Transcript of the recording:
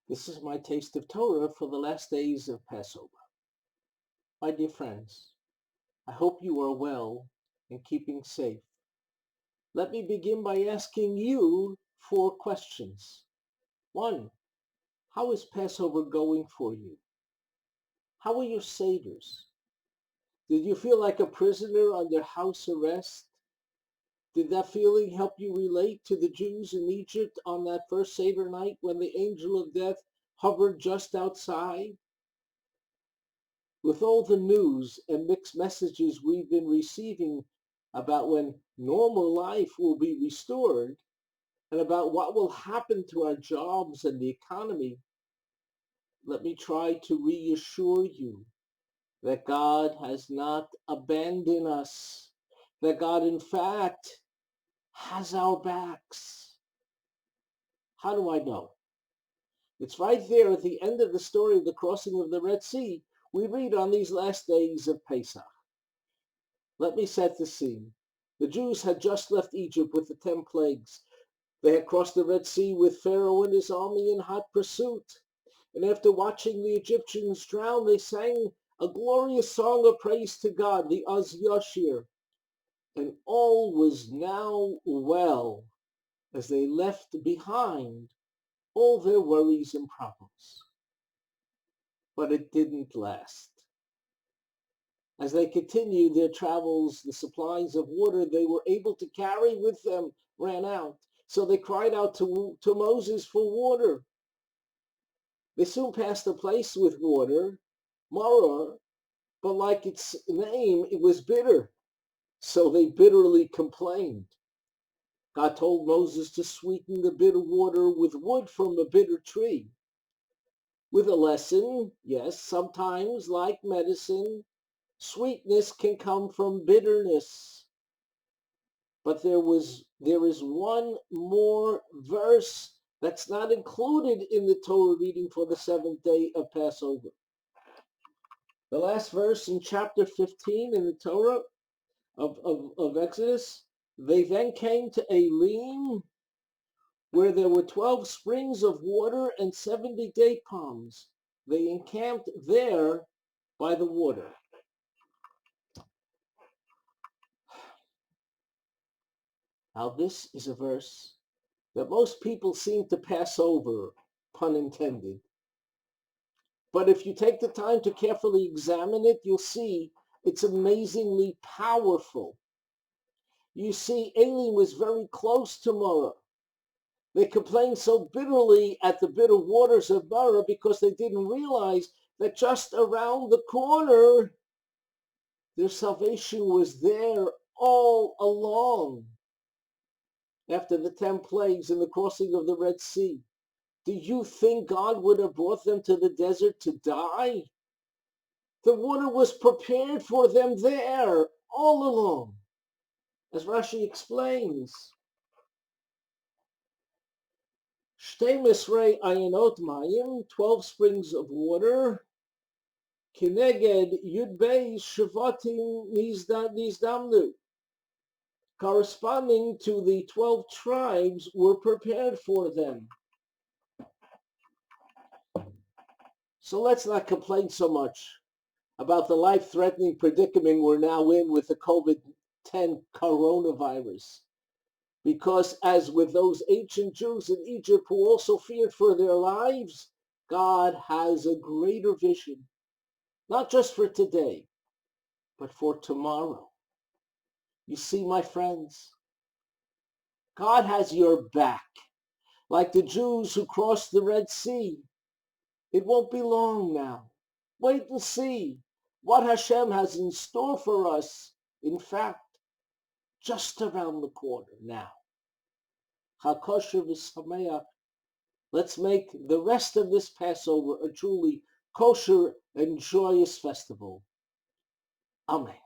This is my taste of Torah for the last days of Passover. My dear friends, I hope you are well and keeping safe. Let me begin by asking you 4 questions. 1. How is Passover going for you? How are your Seders? Did you feel like a prisoner under house arrest? Did that feeling help you relate to the Jews in Egypt on that first Seder night when the angel of death hovered just outside? With all the news and mixed messages we've been receiving about when normal life will be restored and about what will happen to our jobs and the economy, let me try to reassure you that God has not abandoned us, that God, in fact, has our backs. How do I know? It's right there at the end of the story of the crossing of the Red Sea. We read on these last days of Pesach. Let me set the scene. The Jews had just left Egypt with the 10 plagues. They had crossed the Red Sea with Pharaoh and his army in hot pursuit. And after watching the Egyptians drown, they sang a glorious song of praise to God, the Az Yashir. And all was now well as they left behind all their worries and problems. But it didn't last. As they continued their travels, the supplies of water they were able to carry with them ran out. So they cried out to Moses for water. They soon passed a place with water, Maror, but like its name, it was bitter. So they bitterly complained. God told Moses to sweeten the bitter water with wood from a bitter tree. With a lesson, yes, sometimes like medicine, sweetness can come from bitterness. But there is one more verse that's not included in the Torah reading for the 7th day of Passover. The last verse in chapter 15 in the Torah of Exodus, they then came to Elim, where there were 12 springs of water and 70 date palms. They encamped there by the water. Now this is a verse that most people seem to pass over, pun intended. But if you take the time to carefully examine it, you'll see it's amazingly powerful. You see, Elim was very close to Marah. They complained so bitterly at the bitter waters of Marah because they didn't realize that just around the corner, their salvation was there all along. After the 10 plagues and the crossing of the Red Sea, do you think God would have brought them to the desert to die? The water was prepared for them there all along. As Rashi explains, Shtei Misrei Ayinot Mayim, 12 springs of water, Kineged Yudbei Shavatim Nizdamnu, corresponding to the 12 tribes were prepared for them. So let's not complain so much about the life-threatening predicament we're now in with the COVID-10 coronavirus. Because as with those ancient Jews in Egypt who also feared for their lives, God has a greater vision, not just for today, but for tomorrow. You see, my friends, God has your back. Like the Jews who crossed the Red Sea, it won't be long now. Wait and see what Hashem has in store for us. In fact, just around the corner now. HaKosher v'Sameach. Let's make the rest of this Passover a truly kosher and joyous festival. Amen.